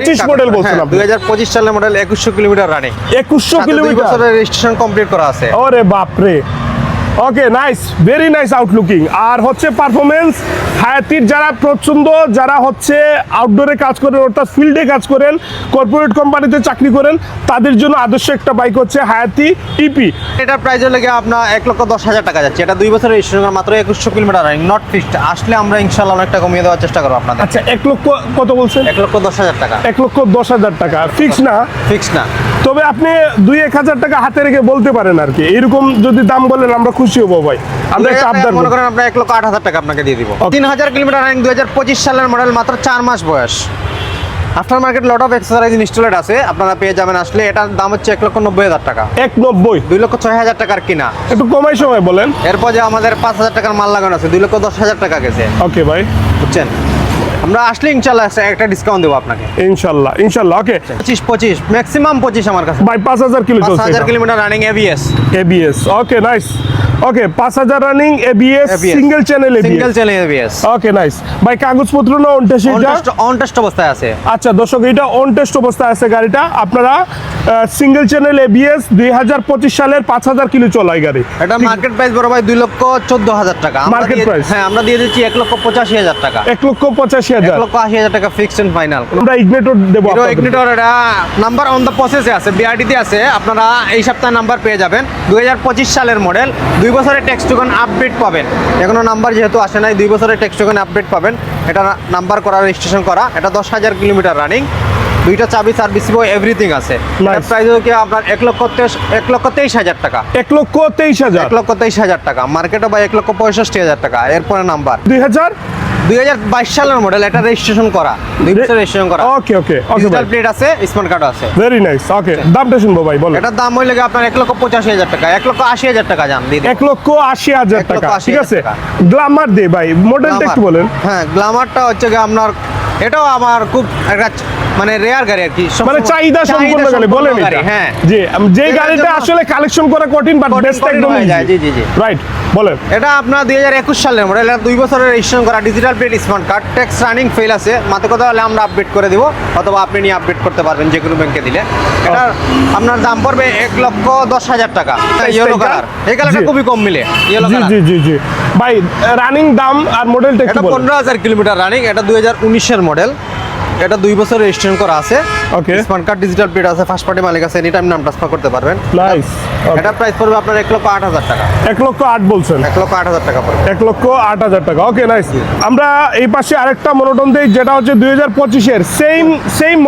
25 model বলছেন আপনি 2025 সালের মডেল 2100 কিলোমিটার রানিং 2100 কিলোমিটার বছরের রেজিস্ট্রেশন কমপ্লিট করা আছে ওরে বাপ রে okay nice very nice outlooking আর হচ্ছে পারফরমেন্স হায়াতির যারা প্রচন্ড যারা হচ্ছে আউটডোরে কাজ করেন অর্থাৎ ফিল্ডে কাজ করেন কর্পোরেট কোম্পানিতে চাকরি করেন তাদের জন্য আদর্শ একটা বাইক হচ্ছে হায়াতি ইপি এটার প্রাইস হলে আপনার 1,10,000 টাকা যাচ্ছে এটা 2 বছরের রেজিস্ট্রেশন মাত্র 2100 কিলোমিটার রানিং নট ফিক্সড আসলে আমরা ইনশাআল্লাহ অনেকটা কমিয়ে দেওয়ার চেষ্টা করব আপনাদের আচ্ছা 1 লক্ষ কত বলছেন 1,10,000 টাকা 1,10,000 টাকা ফিক্স না ফিক্স না তবে আপনি 2-1,000 টাকা হাতে রেখে বলতে পারেন আর কি এরকম যদি দাম বলেন আমরা খুশি হব ভাই আমরা একটা আবদার মনে করেন আমরা 1,08,000 টাকা আপনাকে দিয়ে দিব 3000 কিলোমিটার রানিং 2025 সালের মডেল মাত্র 4 মাস বয়স after market lot of accessories installed আছে আপনারা পেয়ে যাবেন আসলে এটার দাম হচ্ছে 1,90,000 টাকা 1,90 2,06,000 টাকার কিনা একটু কমাই সময় বলেন এরপর যে আমাদের 5,000 টাকার মাল লাগানো আছে 2,10,000 টাকা গেছে ওকে ভাই বুঝছেন আমরা আসলে ইনশাআল্লাহ একটা ডিসকাউন্ট দেব আপনাকে ইনশাআল্লাহ ওকে 25 ম্যাক্সিমাম 25 আমার কাছে ভাই 5,000 কিলো চলছে 5,000 kilometre running ABS okay nice okay 5,000 running ABS single channel ABS okay nice ভাই কাগজপত্র না অন টেস্ট অবস্থায় আছে আচ্ছা দর্শক এটা অন টেস্ট অবস্থায় আছে গাড়িটা আপনারা সিঙ্গেল চ্যানেল ABS 2025 সালের 5,000 কিলো চলাই গাড়ি এটা মার্কেট প্রাইস বড় ভাই 2,14,000 টাকা মার্কেট প্রাইস হ্যাঁ আমরা দিয়ে দিচ্ছি 1,85,000 টাকা 1,85,000 1,80,000 টাকা ফিক্সড এন্ড ফাইনাল আমরা ইগনিটর দেব আপনাদের ইগনিটর এটা নাম্বার অন দা প্রসেসে আছে BRD তে আছে আপনারা এই সপ্তাহে নাম্বার পেয়ে যাবেন 2025 সালের মডেল 2 বছরের টেক্সট টোকেন আপডেট পাবেন এখনো নাম্বার যেহেতু আসে নাই 2 বছরের টেক্সট টোকেন আপডেট পাবেন এটা নাম্বার করা রেজিস্ট্রেশন করা এটা 10,000 কিলোমিটার রানিং দুইটা চাবি সার্ভিস এভরিথিং আছে এর প্রাইস হলো কি আপনার 1,23,000 টাকা 1,23,000 টাকা মার্কেটে বাই 1,65,000 টাকা এরপরে নাম্বার 2022 সালের মডেল এটা রেজিস্ট্রেশন করা 2 বছর রেজিস্ট্রেশন করা ওকে ডিজিটাল প্লেট আছে স্মার্ট কার্ড আছে ভেরি নাইস ওকে দামটা শুনবো ভাই বলেন এটার দাম হইলে আপনার 1,85,000 টাকা 1,80,000 টাকা জান দিয়ে 1,80,000 টাকা ঠিক আছে গ্ল্যামার দে ভাই মডেলটা একটু বলেন হ্যাঁ গ্ল্যামারটা হচ্ছে কি আপনার এটাও আমার খুব একটা মানে রেয়ার গাড়ি আর কি মানে চাহিদা সম্পূর্ণ গাড়ি বলেন হ্যাঁ জি যে গাড়িটা আসলে কালেকশন করা কঠিন বাট বেস্ট একদম জি রাইট বলেন এটা আপনার 2021 সালের মডেল এটা 2 বছরের রেজিস্ট্রেশন করা digital plate smart card tax running fail আছে মাত্র কথা হলে আমরা আপডেট করে দেব অথবা আপনি নিয়ে আপডেট করতে পারবেন যে কোনো ব্যাংকে দিলে এটা আপনার দাম পড়বে 1,10,000 টাকা ইয়েলো কালার এই কালারটা খুবই কম মিলে ইয়েলো কালার জি ভাই রানিং দাম আর মডেলটা একটু বলেন 15,000 কিলোমিটার রানিং এটা 2019 এর মডেল এটা 2 বছর রেজিস্ট্রেশন করা আছে ওকে স্মার্ট কার্ড ডিজিটাল প্লেট আছে ফার্স্ট পার্টি মালিক আছে এনি টাইম নাম ট্রান্সফার করতে পারবেন নাইস এটা প্রাইস পড়বে আপনার 1,08,000 টাকা 1,08,000 বলছেন 1,08,000 টাকা পড়বে 1,08,000 টাকা ওকে নাইস আমরা এই পাশে আরেকটা মনোটন দেই যেটা হচ্ছে 2025 এর সেম